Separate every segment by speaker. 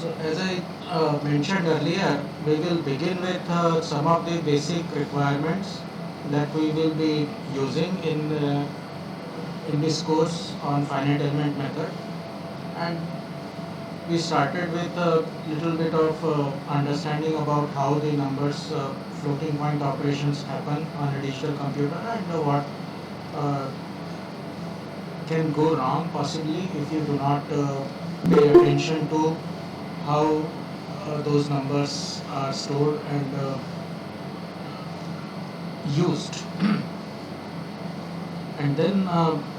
Speaker 1: So as I mentioned earlier, we will begin with some of the basic requirements that we will be using in this course on finite element method. And we started with a little bit of understanding about how the numbers floating point operations happen on a digital computer and what uh, can go wrong possibly if you do not pay attention to how those numbers are stored and used. And then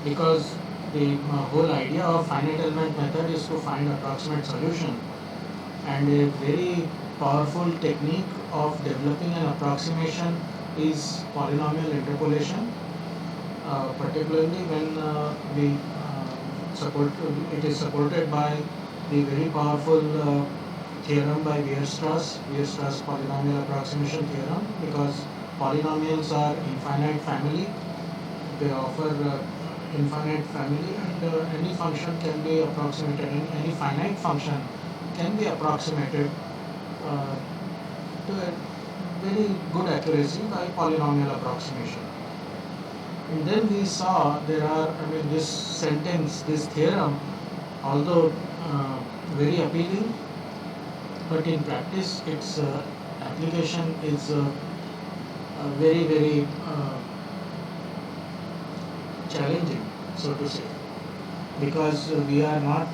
Speaker 1: because the whole idea of finite element method is to find approximate solution, and a very powerful technique of developing an approximation is polynomial interpolation, particularly when it is supported by the very powerful theorem by Weierstrass polynomial approximation theorem, because polynomials are infinite family. They offer infinite family, and any function can be approximated, any finite function can be approximated uh, to a very good accuracy by polynomial approximation. And then we saw this sentence, this theorem, although very appealing, but in practice its application is very challenging, so to say, because we are not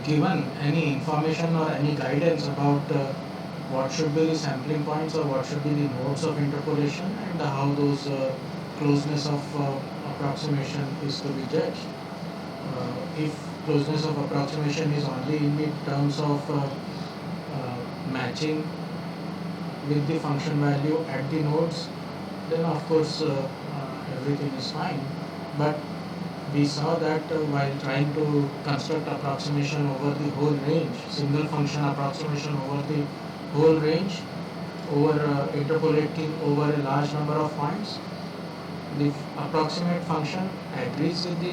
Speaker 1: given any information or any guidance about what should be the sampling points or what should be the modes of interpolation, and how those closeness of approximation is to be judged. If closeness of approximation is only in the terms of matching with the function value at the nodes, then of course everything is fine. But we saw that while trying to construct approximation over the whole range, single function approximation over the whole range, over interpolating over a large number of points, the approximate function agrees with the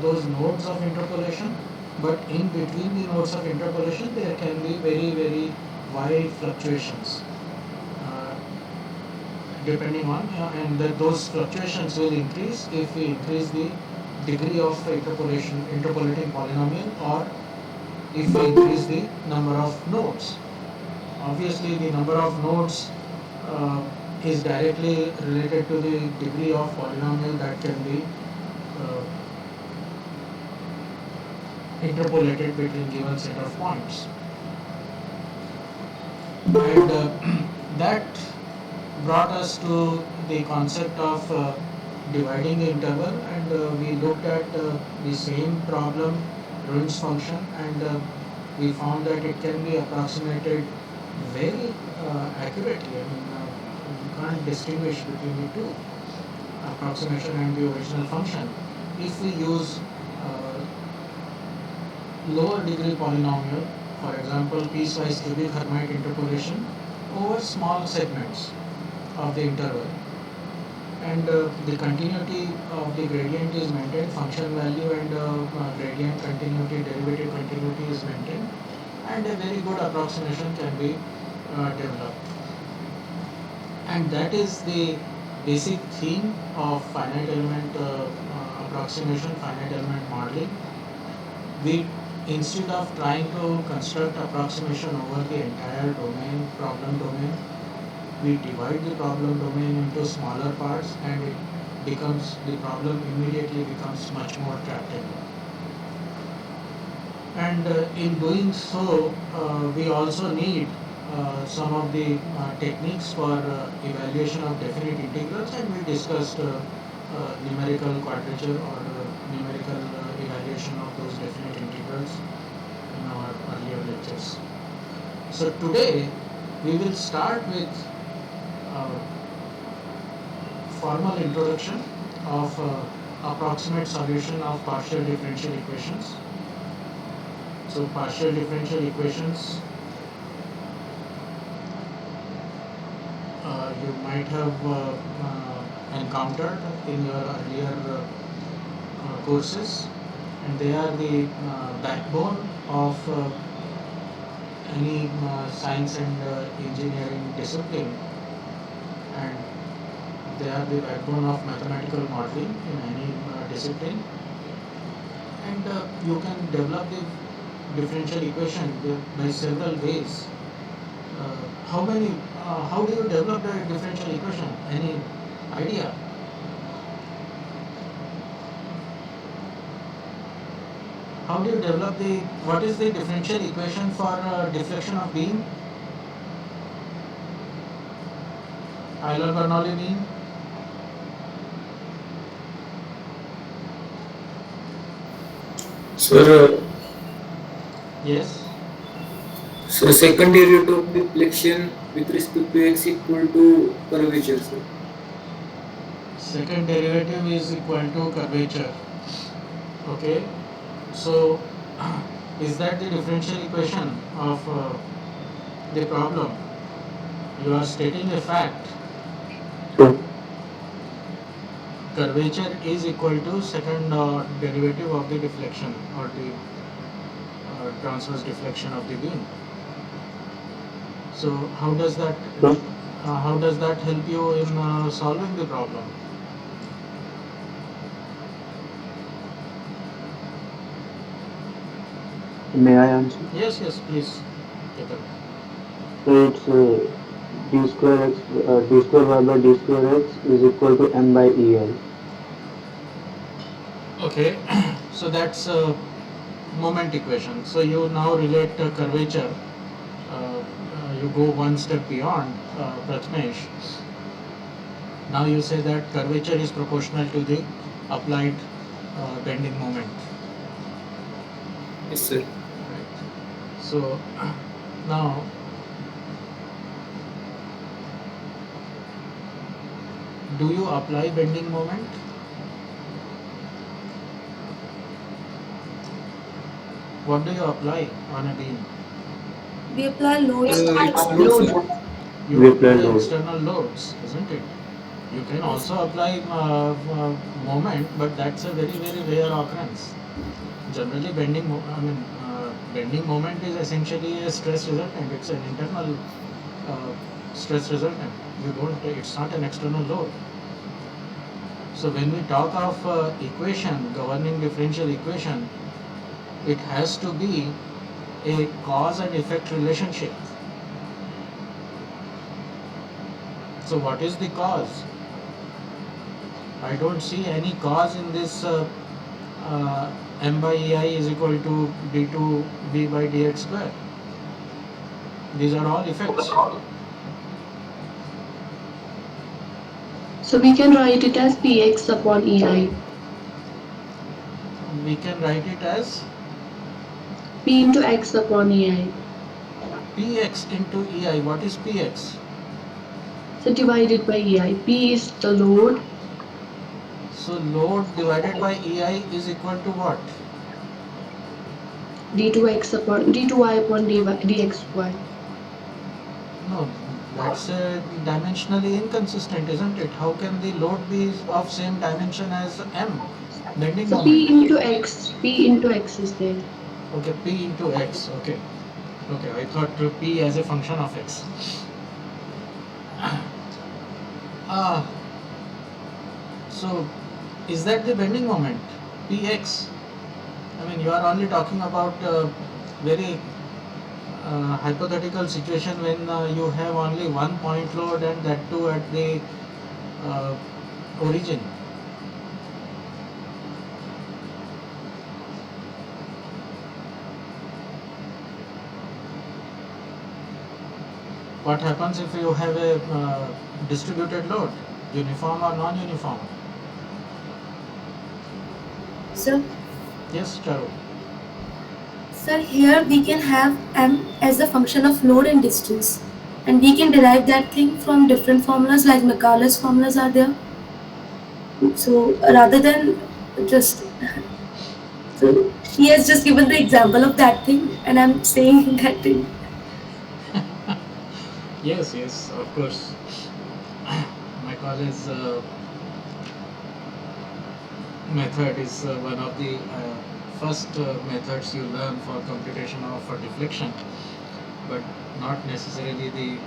Speaker 1: those nodes of interpolation, but in between the nodes of interpolation there can be very wide fluctuations, uh, depending on and that those fluctuations will increase if we increase the degree of interpolating polynomial, or if we increase the number of nodes. Obviously the number of nodes uh, is directly related to the degree of polynomial that can be uh, interpolated between given set of points. And that brought us to the concept of dividing the interval, and we looked at the same problem, Grun's function, and we found that it can be approximated very accurately. I mean, you can't distinguish between the two, approximation and the original function, if we use lower degree polynomial, for example piecewise cubic Hermite interpolation over small segments of the interval, and the continuity of the gradient is maintained, function value and gradient continuity, derivative continuity is maintained, and a very good approximation can be developed. And that is the basic theme of finite element approximation, finite element modeling. We, instead of trying to construct approximation over the entire problem domain, we divide the problem domain into smaller parts, and the problem immediately becomes much more tractable. And in doing so, we also need some of the techniques for evaluation of definite integrals, and we discussed numerical quadrature or numerical evaluation of those definite integrals in our earlier lectures. So today we will start with formal introduction of approximate solution of partial differential equations. So partial differential equations, you might have encountered in your earlier courses, and they are the backbone of any science and engineering discipline, and they are the backbone of mathematical modeling in any discipline. And you can develop the differential equation by several ways. How many? How do you develop the differential equation? Any idea? How do you develop the? What is the differential equation for deflection of beam? Euler-Bernoulli beam.
Speaker 2: Sir,
Speaker 1: Yes.
Speaker 2: so second derivative of deflection with respect to x equal to curvature, sir.
Speaker 1: Second derivative is equal to curvature. Okay. So, is that the differential equation of the problem? You are stating a fact.
Speaker 2: So,
Speaker 1: Curvature is equal to second derivative of the deflection or the transverse deflection of the beam. So, how does that help you in solving the problem?
Speaker 3: May I answer?
Speaker 1: Yes, yes, please. Ketan.
Speaker 3: So it's d square x, d square y by d square x is equal to m by ei.
Speaker 1: Okay, so that's a moment equation. So you now relate curvature. You go one step beyond Prathamesh. Now you say that curvature is proportional to the applied bending moment.
Speaker 2: yes, sir.
Speaker 1: Right. So now do you apply bending moment? What do you apply on a beam?
Speaker 4: We apply loads.
Speaker 2: It's load, sir.
Speaker 1: You
Speaker 3: We apply
Speaker 1: apply
Speaker 3: load.
Speaker 1: external loads, isn't it? You can
Speaker 4: Yes.
Speaker 1: also apply moment, but that's a very very rare occurrence. Generally, bending moment is essentially a stress resultant. It's an internal uh, stress resultant. You don't. It's not an external load. So when we talk of equation, governing differential equation, it has to be a cause and effect relationship. So what is the cause? I don't see any cause in this m by ei is equal to d2 v by dx square. These are all effects.
Speaker 5: So we can write it as px upon ei.
Speaker 1: We can write it as
Speaker 5: P into x upon ei.
Speaker 1: px into ei. What is px?
Speaker 5: So divided by ei. P is the load.
Speaker 1: So load divided by ei is equal to what?
Speaker 5: d2y upon dxy.
Speaker 1: No, that's dimensionally inconsistent, isn't it? How can the load be of same dimension as m? Bending
Speaker 5: So
Speaker 1: moment.
Speaker 5: P into x is there.
Speaker 1: Okay, p into x. Okay. Okay, I thought p as a function of x. Ah, so is that the bending moment? Px. I mean, you are only talking about very hypothetical situation when you have only one point load and that too at the uh, origin. What happens if you have a distributed load, uniform or non-uniform?
Speaker 4: Sir,
Speaker 1: Yes, Charu.
Speaker 4: sir, here we can have m as a function of load and distance, and we can derive that thing from different formulas like Macaulay's formulas are there. So rather than just so she has just given the example of that thing, and I'm saying that thing.
Speaker 1: Yes, yes, of course. My college method is one of the first methods you learn for computation of deflection. but not necessarily the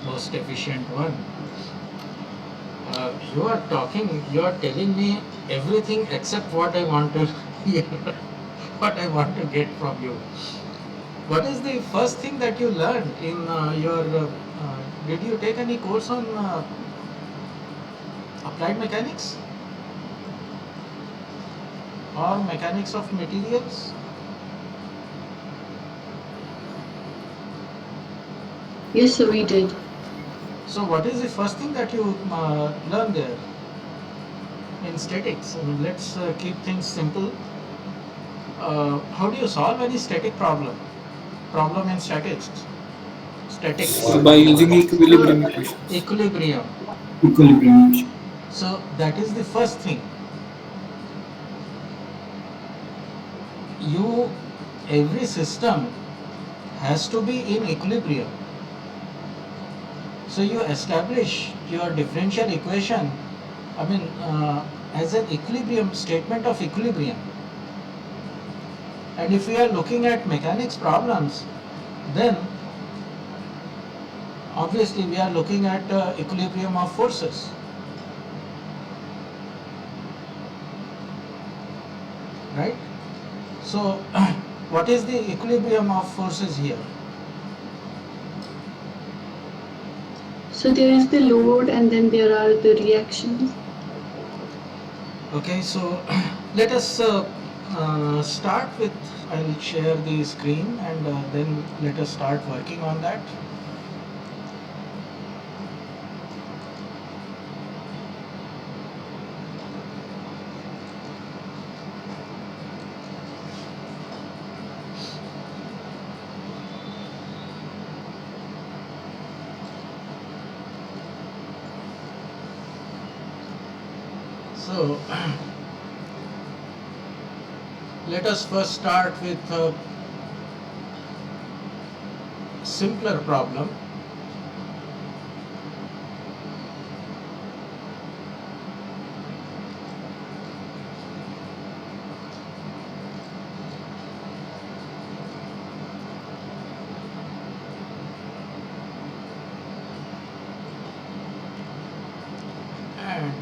Speaker 1: most efficient one. You are telling me everything except what I want to hear, what I want to get from you. What is the first thing that you learned in did you take any course on applied mechanics or mechanics of materials?
Speaker 5: Yes, sir, we did.
Speaker 1: So what is the first thing that you learned there in statics? I mean, let's keep things simple. How do you solve any static problem in statics? Statics.
Speaker 2: By using equilibrium equations.
Speaker 1: Equilibrium.
Speaker 2: Equilibrium equation.
Speaker 1: So that is the first thing. Every system has to be in equilibrium. So you establish your differential equation, as an equilibrium statement of equilibrium. And if we are looking at mechanics problems, then obviously we are looking at equilibrium of forces. Right? So what is the equilibrium of forces here?
Speaker 5: So there is the load and then there are the reactions.
Speaker 1: Okay, so let us start with, I'll share the screen and then let us start working on that. So let us first start with a simpler problem. And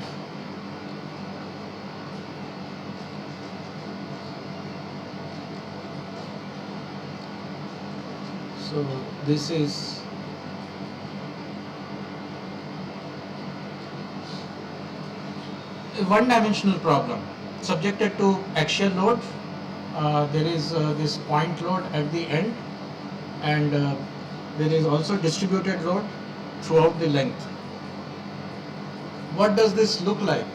Speaker 1: so this is a one-dimensional problem subjected to axial load. There is this point load at the end, and there is also distributed load throughout the length. What does this look like?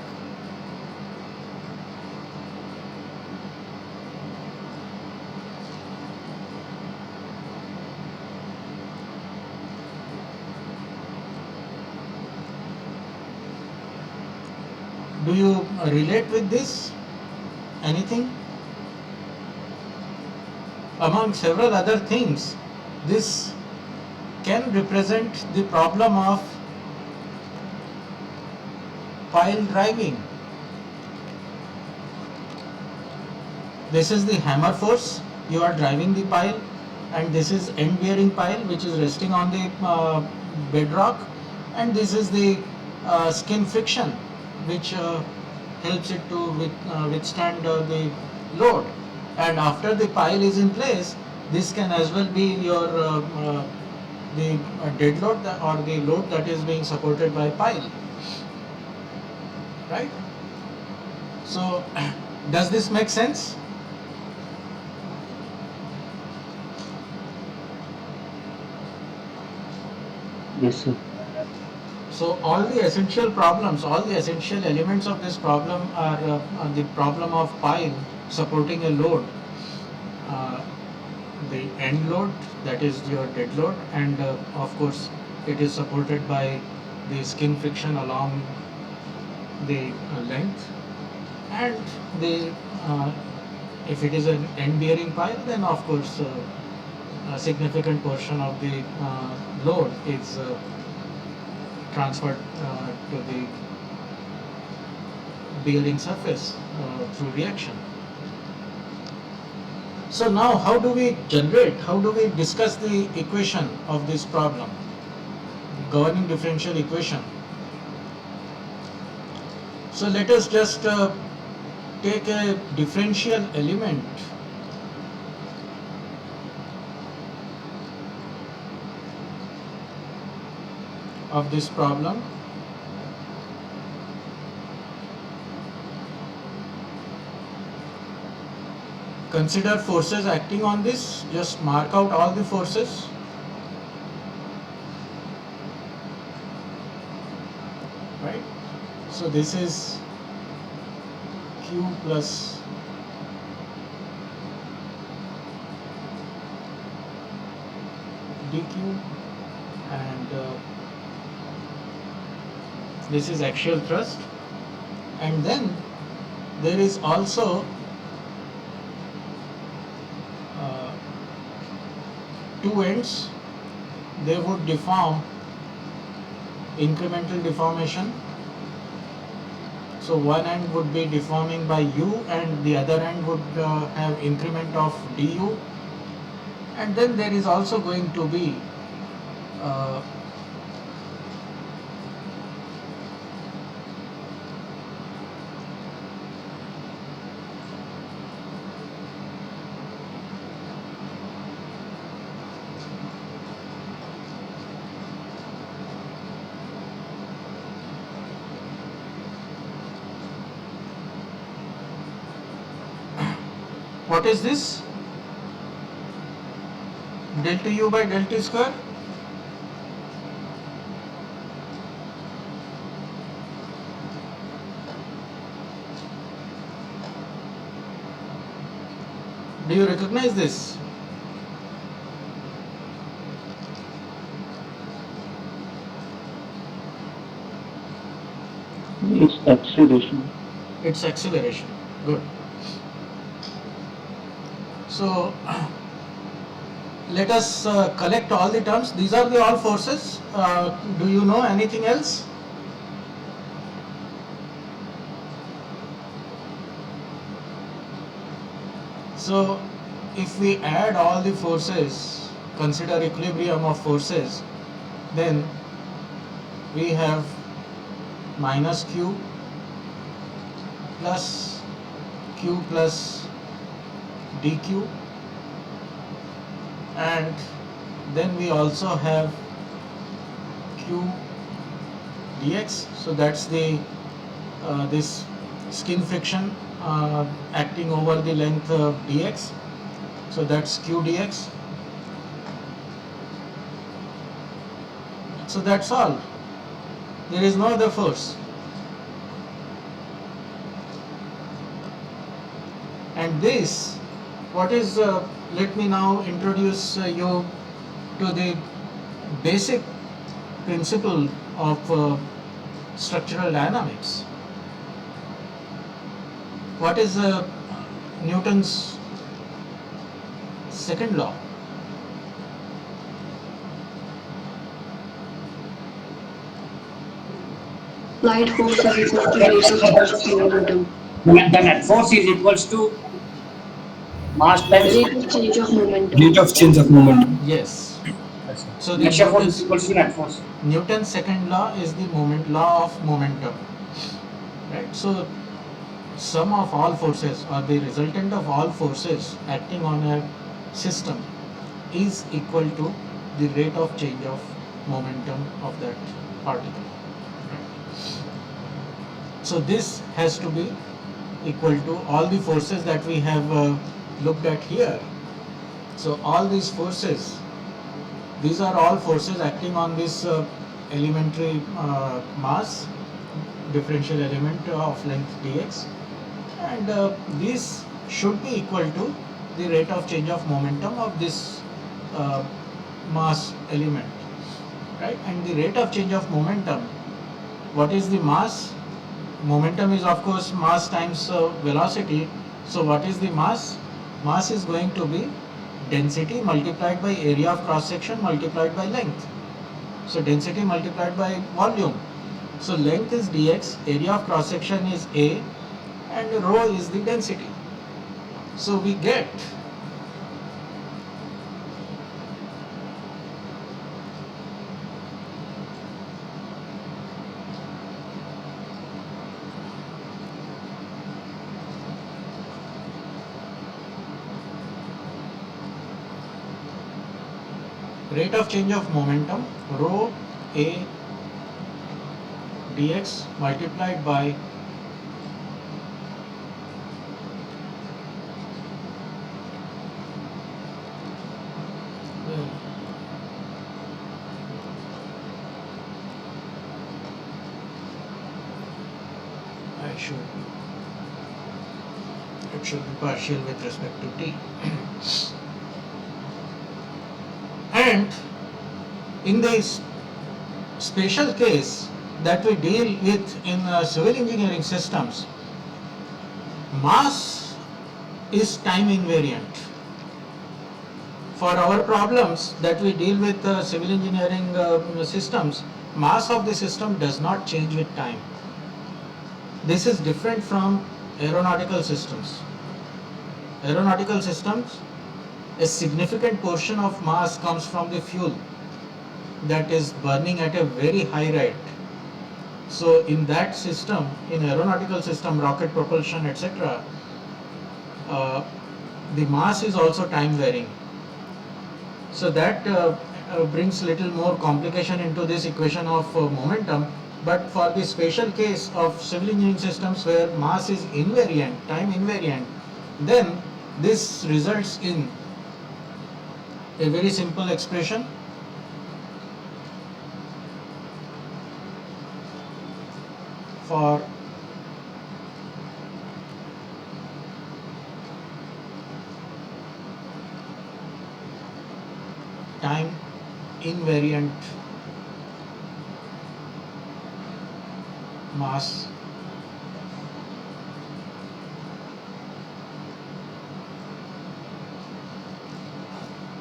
Speaker 1: Do you relate with this? Anything? Among several other things, this can represent the problem of pile driving. This is the hammer force, you are driving the pile, and this is end bearing pile which is resting on the bedrock, and this is the skin friction which helps it to withstand the load. And after the pile is in place, this can as well be your the dead load or the load that is being supported by pile. Right? So does this make sense?
Speaker 3: Yes, sir.
Speaker 1: So all the essential problems, all the essential elements of this problem are the problem of pile supporting a load, the end load, that is your dead load, and of course it is supported by the skin friction along the length, and the if it is an end bearing pile, then of course a significant portion of the load is transferred to the bearing surface through reaction. So now how do we discuss the equation of this problem, governing differential equation? So let us just take a differential element of this problem. Consider forces acting on this. Just mark out all the forces. Right? So this is Q plus dq, and this is axial thrust, and then there is also two ends. They would deform, incremental deformation. So one end would be deforming by u, and the other end would have increment of du, and then there is also going to be what is this? Del to u by del t square. Do you recognize this?
Speaker 3: It's acceleration.
Speaker 1: It's acceleration. Good. So let us collect all the terms. These are the all forces. Do you know anything else? So if we add all the forces, consider equilibrium of forces, then we have minus q plus dq, and then we also have q dx. So that's the this skin friction acting over the length of dx. So that's q dx. So that's all. There is no other force. And this, what is, let me now introduce you to the basic principle of structural dynamics. What is Newton's second law?
Speaker 5: Light force is equal to rate of change of momentum.
Speaker 6: Momentum at force is equals to mass times
Speaker 5: Rate of change of momentum.
Speaker 6: rate of change of momentum.
Speaker 1: Yes. So the
Speaker 6: Inertia force is
Speaker 1: Newton's,
Speaker 6: equals to net force.
Speaker 1: Newton's second law is the law of momentum. Right. So sum of all forces, or the resultant of all forces acting on a system, is equal to the rate of change of momentum of that particle. So this has to be equal to all the forces that we have looked at here. So all these forces, these are all forces acting on this elementary mass, differential element of length dx, and this should be equal to the rate of change of momentum of this mass element, right? And the rate of change of momentum, what is the mass? Momentum is of course mass times velocity. So what is the mass? Mass is going to be density multiplied by area of cross section multiplied by length. So density multiplied by volume. So length is dx, area of cross section is a, and rho is the density. So we get rate of change of momentum rho a dx multiplied by it should be partial with respect to t. And in this special case that we deal with in civil engineering systems, mass is time invariant. For our problems that we deal with civil engineering systems, mass of the system does not change with time. This is different from aeronautical systems. Aeronautical systems, a significant portion of mass comes from the fuel that is burning at a very high rate. So in that system, in aeronautical system, rocket propulsion, etc., the mass is also time varying. So that brings little more complication into this equation of momentum. But for the special case of civil engineering systems where mass is invariant, time invariant, then this results in a very simple expression for time invariant mass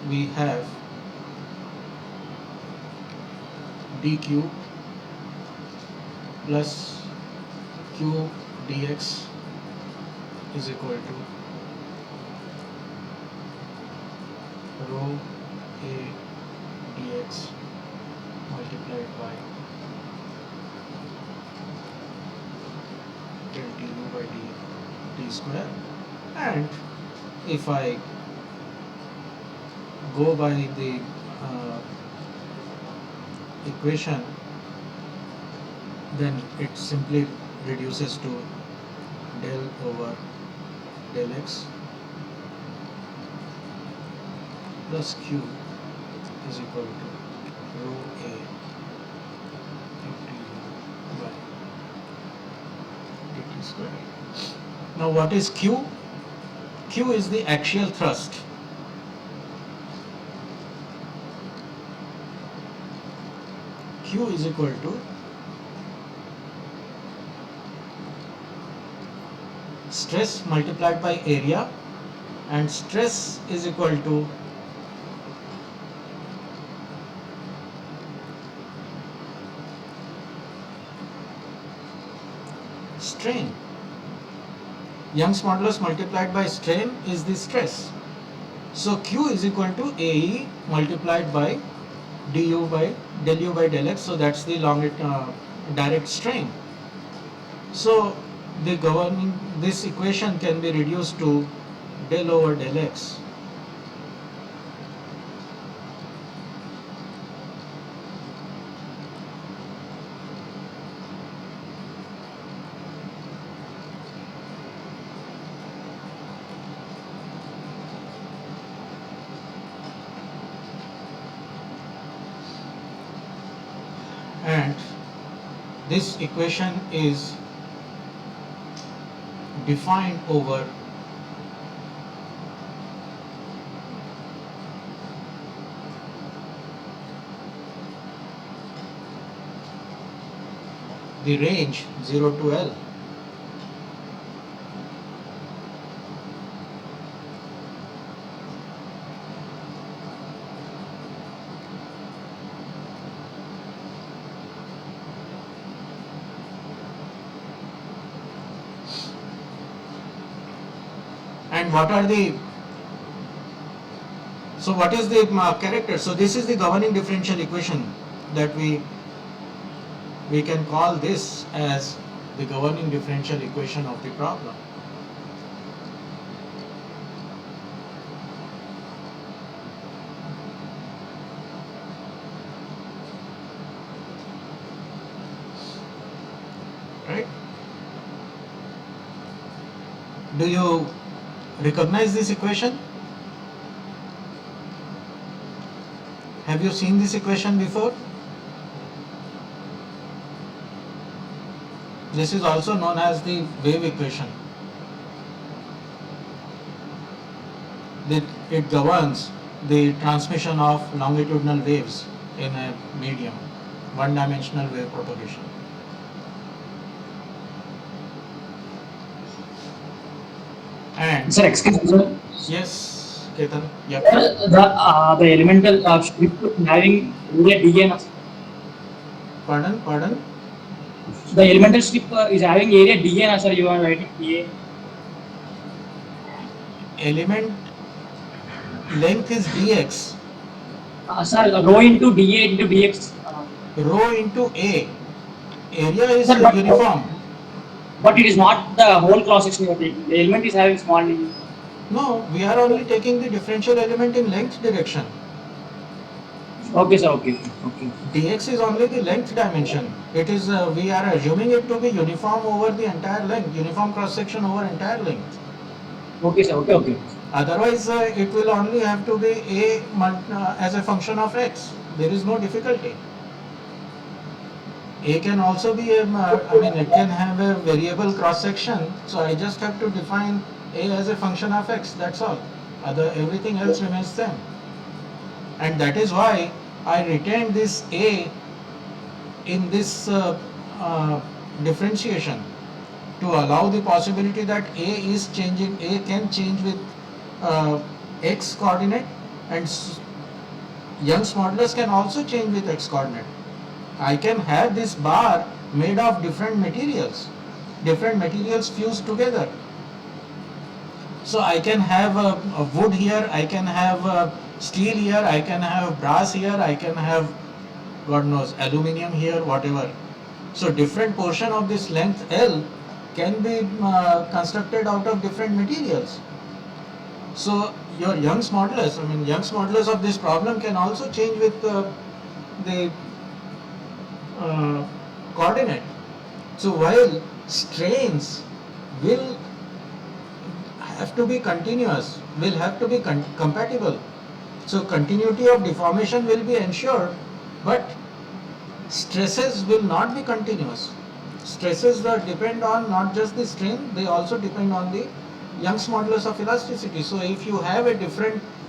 Speaker 1: we have dq plus q dx is equal to rho a dx multiplied by del du by d square. And if I go by the equation, then it simply reduces to del over del x plus q is equal to rho a du by dt square. Now what is q? Q is the axial thrust. Q is equal to stress multiplied by area, and stress is equal to strain. Young's modulus multiplied by strain is the stress. So Q is equal to AE multiplied by du by del u by del x. So that's the direct strain. So the governing this equation can be reduced to del over del x and this equation is defined over the range 0 to L. And what are the, so what is the character? So this is the governing differential equation that we can call this as the governing differential equation of the problem. Do you recognize this equation? Have you seen this equation before? This is also known as the wave equation. It governs the transmission of longitudinal waves in a medium, one-dimensional wave propagation. And
Speaker 6: Sir, excuse me, sir.
Speaker 1: yes, Ketan, yep.
Speaker 6: The elemental strip having area dn.
Speaker 1: Pardon?
Speaker 6: The elemental strip is having area dn, sir. You are writing dA.
Speaker 1: Element length is dx,
Speaker 6: Sir, rho into dA into dx.
Speaker 1: rho into A. Area is
Speaker 6: Sir, but-
Speaker 1: uniform.
Speaker 6: But it is not the whole cross section you are taking. The element is having small d.
Speaker 1: No, we are only taking the differential element in length direction.
Speaker 6: Okay, sir. Okay.
Speaker 1: Dx is only the length dimension. It is we are assuming it to be uniform over the entire length, uniform cross section over entire length.
Speaker 6: Okay, sir. Okay.
Speaker 1: Otherwise, it will only have to be A as a function of x. There is no difficulty. A can also be it can have a variable cross section. So I just have to define A as a function of x. That's all. Everything else remains same. And that is why I retained this A in this differentiation to allow the possibility that A can change with x coordinate, and Young's modulus can also change with x coordinate. I can have this bar made of different materials fused together. So I can have a wood here, I can have steel here, I can have brass here, I can have, God knows, aluminium here, whatever. So different portion of this length L can be constructed out of different materials. So your Young's modulus of this problem can also change with the coordinate. So while strains will have to be continuous, will have to be compatible. So continuity of deformation will be ensured, but stresses will not be continuous. Stresses depend on not just the strain, they also depend on the Young's modulus of elasticity. So if you have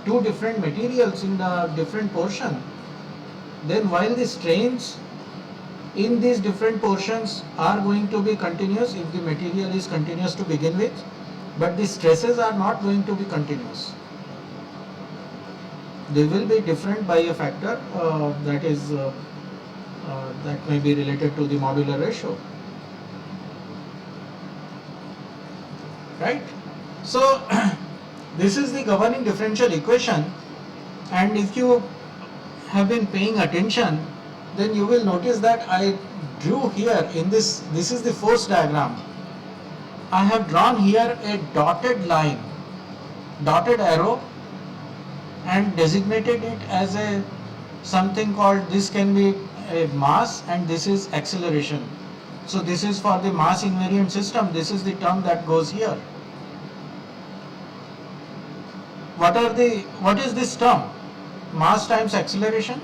Speaker 1: two different materials in a different portion, then while the strains in these different portions are going to be continuous if the material is continuous to begin with, but the stresses are not going to be continuous. They will be different by a factor that may be related to the modular ratio. Right? So this is the governing differential equation, and if you have been paying attention, then you will notice that I drew here in this is the force diagram. I have drawn here a dotted line, dotted arrow, and designated it as something called, this can be a mass and this is acceleration. So this is for the mass invariant system, this is the term that goes here. What is this term? Mass times acceleration?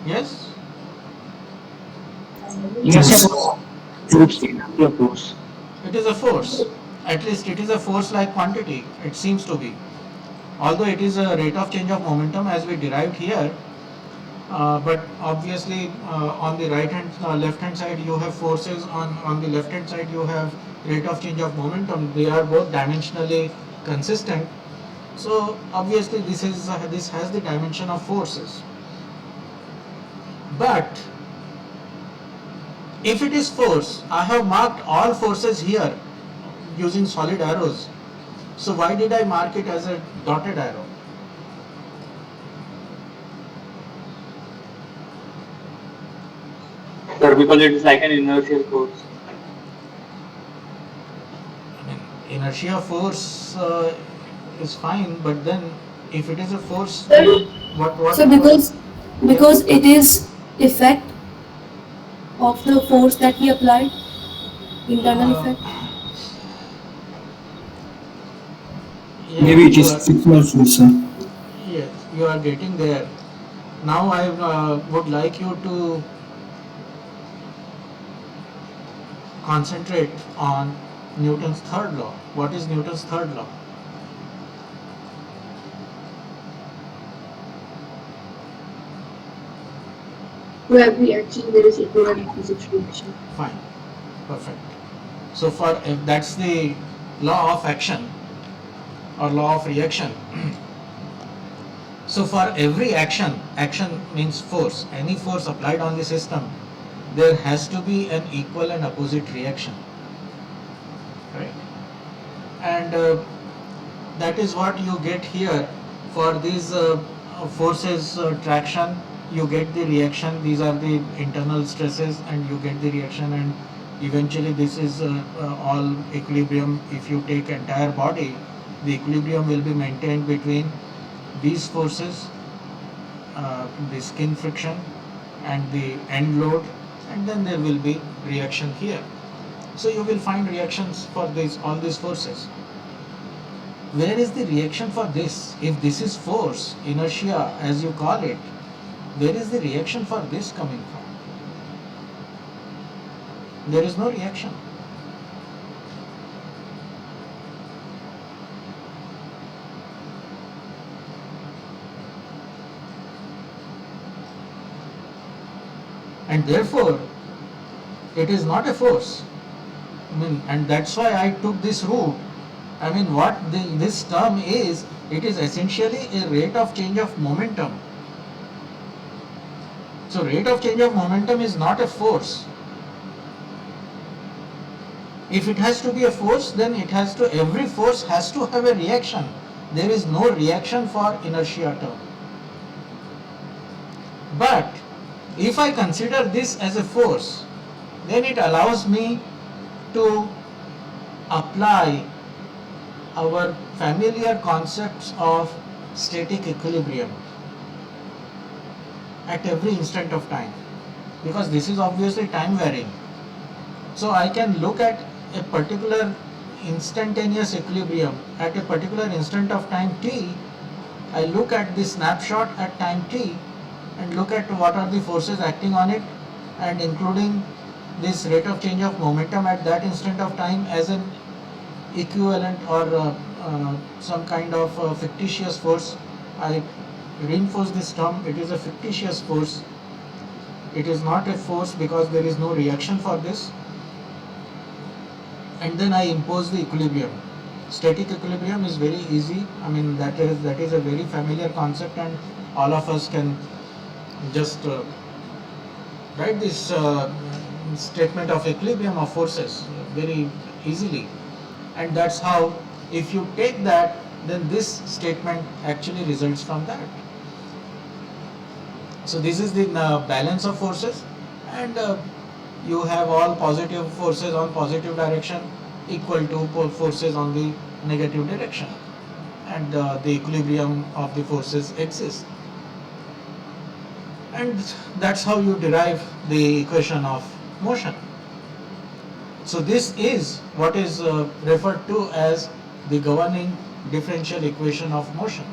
Speaker 1: Yes?
Speaker 6: Yes, sir.
Speaker 3: It's a force.
Speaker 1: It is a force. At least it is a force-like quantity, it seems to be. Although it is a rate of change of momentum as we derived here, but obviously on the left hand side you have forces, on the left hand side you have rate of change of momentum. They are both dimensionally consistent. So obviously this has the dimension of forces. But if it is force, I have marked all forces here using solid arrows. So why did I mark it as a dotted arrow?
Speaker 3: Sir, because it is like an inertial force.
Speaker 1: Inertia force is fine, but then if it is a force,
Speaker 4: Sir,
Speaker 1: what?
Speaker 4: so because Because it is effect of the force that we applied, internal
Speaker 1: Uh,
Speaker 4: effect.
Speaker 1: yeah,
Speaker 7: Maybe it
Speaker 1: you
Speaker 7: is
Speaker 1: are,
Speaker 7: fictional force, sir.
Speaker 1: yes, you are getting there. Now I would like you to concentrate on Newton's third law. What is Newton's third law?
Speaker 5: For every action, there is equal and opposite reaction.
Speaker 1: Fine, perfect. So for if that's the law of action or law of reaction. So for every action, action means force. Any force applied on the system, there has to be an equal and opposite reaction, right? And that is what you get here for these forces traction. You get the reaction. These are the internal stresses, and you get the reaction. And eventually, this is all equilibrium. If you take entire body, the equilibrium will be maintained between these forces, the skin friction, and the end load, and then there will be reaction here. So you will find reactions for these all these forces. Where is the reaction for this? If this is force, inertia as you call it, where is the reaction for this coming from? There is no reaction. And therefore, it is not a force. And that's why I took this route. What this term is, it is essentially a rate of change of momentum. So rate of change of momentum is not a force. If it has to be a force, then every force has to have a reaction. There is no reaction for inertia term. But if I consider this as a force, then it allows me to apply our familiar concepts of static equilibrium at every instant of time, because this is obviously time varying. So I can look at a particular instantaneous equilibrium at a particular instant of time t. I look at the snapshot at time t and look at what are the forces acting on it, and including this rate of change of momentum at that instant of time as an equivalent or some kind of fictitious force. I reinforce this term, it is a fictitious force. It is not a force because there is no reaction for this. And then I impose the equilibrium. Static equilibrium is very easy. That is a very familiar concept, and all of us can just write this statement of equilibrium of forces very easily. And that's how, if you take that, then this statement actually results from that. So this is the balance of forces, and you have all positive forces on positive direction equal to forces on the negative direction, and the equilibrium of the forces exists. And that's how you derive the equation of motion. So this is what is referred to as the governing differential equation of motion.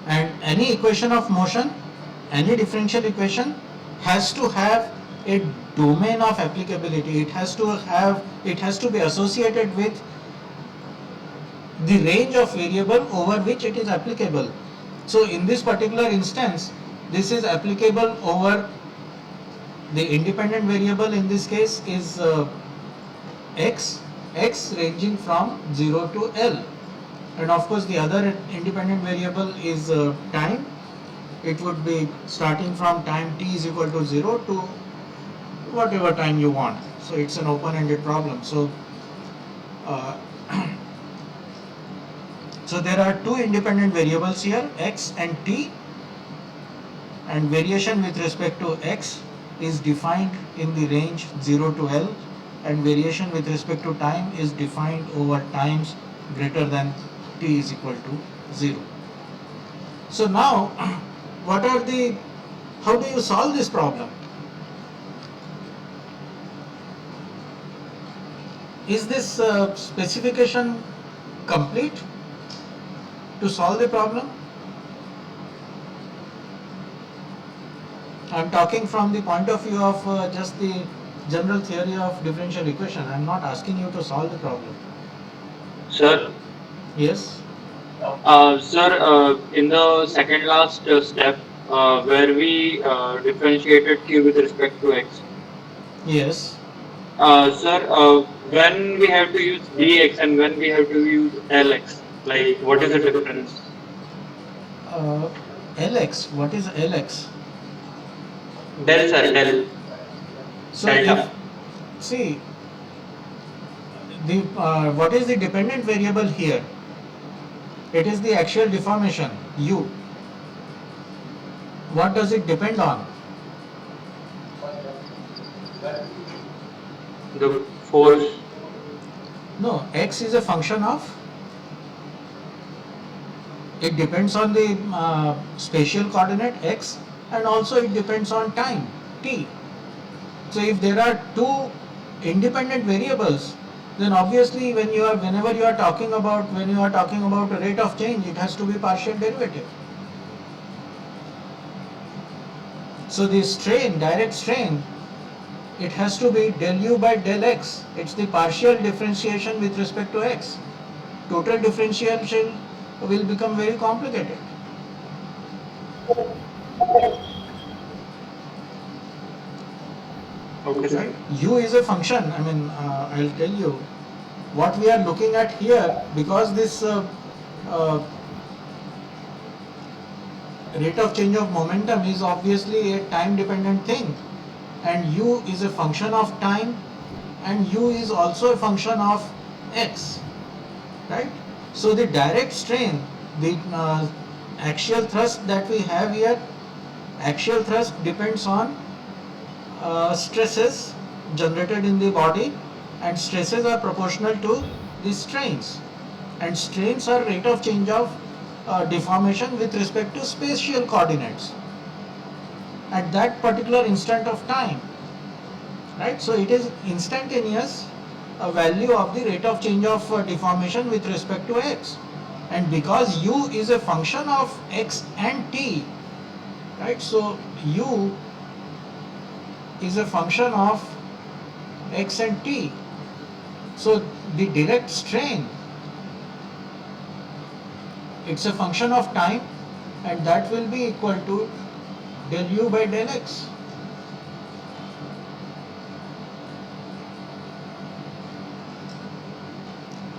Speaker 1: And any equation of motion, any differential equation has to have a domain of applicability. It has to be associated with the range of variable over which it is applicable. So in this particular instance, this is applicable over the independent variable. In this case is x ranging from 0 to L. And of course the other independent variable is time. It would be starting from time t is equal to 0 to whatever time you want. So it's an open-ended problem. So uh, so there are two independent variables here, x and t, and variation with respect to x is defined in the range 0 to L, and variation with respect to time is defined over times greater than t is equal to 0. So now, how do you solve this problem? Is this specification complete to solve the problem? I am talking from the point of view of just the general theory of differential equation. I am not asking you to solve the problem.
Speaker 7: Sir,
Speaker 1: Yes?
Speaker 7: sir, in the second last step, where we differentiated q with respect to x,
Speaker 1: Yes.
Speaker 7: sir, when we have to use dx and when we have to use lx, like what is the difference?
Speaker 1: Lx, what is Lx?
Speaker 7: Del, sir, del.
Speaker 1: So
Speaker 7: Delta.
Speaker 1: see, what is the dependent variable here? It is the axial deformation, u. What does it depend on?
Speaker 7: The force.
Speaker 1: No, x is a function of, it depends on the spatial coordinate x, and also it depends on time t. So if there are two independent variables, then obviously whenever you are talking about a rate of change, it has to be partial derivative. So the strain, direct strain, it has to be del u by del x. It's the partial differentiation with respect to x. Total differentiation will become very complicated.
Speaker 7: Okay, sir.
Speaker 1: Right? U is a function. I mean, I'll tell you what we are looking at here, because this rate of change of momentum is obviously a time dependent thing, and u is a function of time, and u is also a function of x, right? So the direct strain, the axial thrust that we have here, axial thrust depends on stresses generated in the body, and stresses are proportional to the strains, and strains are rate of change of deformation with respect to spatial coordinates at that particular instant of time, right? So it is instantaneous value of the rate of change of deformation with respect to x, and because u is a function of x and t, right? So u is a function of x and t. So the direct strain, it's a function of time, and that will be equal to del u by del x.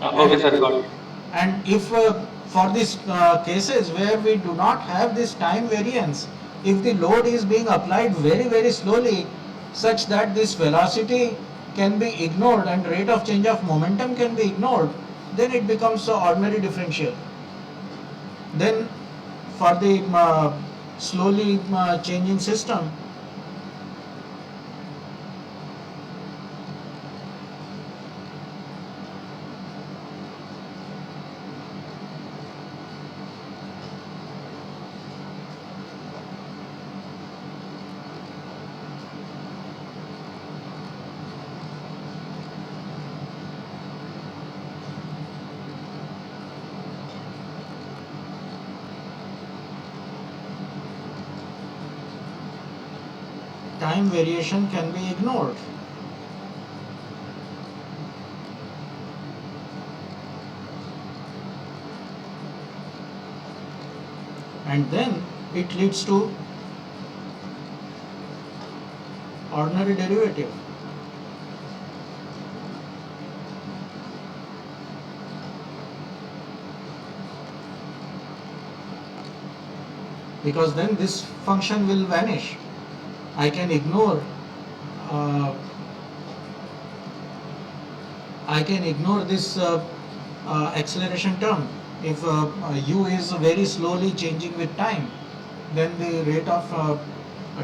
Speaker 7: Okay, sir, got it.
Speaker 1: And if for these cases where we do not have this time variance, if the load is being applied very slowly, such that this velocity can be ignored and rate of change of momentum can be ignored, then it becomes an ordinary differential. Then for the slowly changing system, time variation can be ignored. And then it leads to ordinary derivative. Because then this function will vanish. I can ignore I can ignore this acceleration term. If u is very slowly changing with time, then the rate of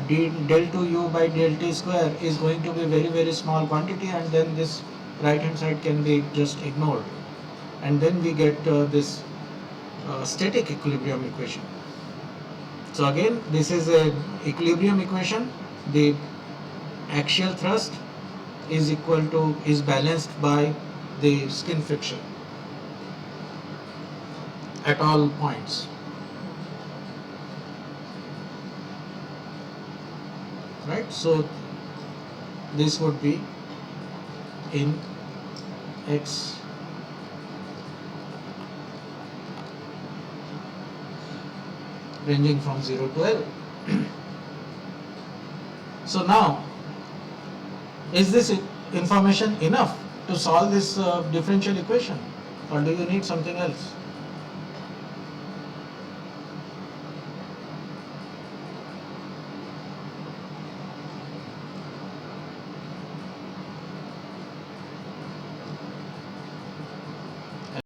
Speaker 1: del to u by del t square is going to be very small quantity, and then this right hand side can be just ignored, and then we get this static equilibrium equation. So again, this is a equilibrium equation. The axial thrust is balanced by the skin friction at all points. Right? So this would be in x ranging from 0 to L. So now, is this information enough to solve this differential equation, or do you need something else?